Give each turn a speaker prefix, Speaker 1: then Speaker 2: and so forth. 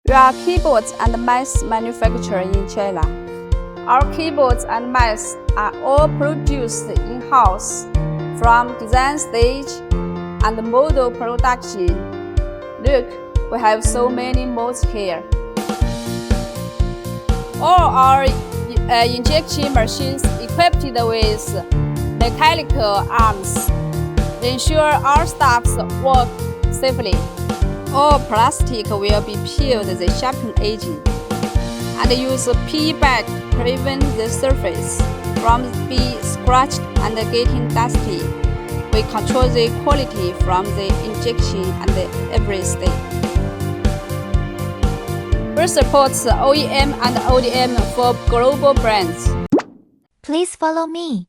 Speaker 1: We are keyboards and mice manufacturer in China. Our keyboards and mice are all produced in-house, from design stage and model production. Look, we have so many modes here. All our injection machines equipped with mechanical arms ensure our staffs work safely. All plastic will be peeled with sharpening agent and use a pea bag to prevent the surface from being scratched and getting dusty. We control the quality from the injection and every step. We support OEM and ODM for global brands.
Speaker 2: Please follow me.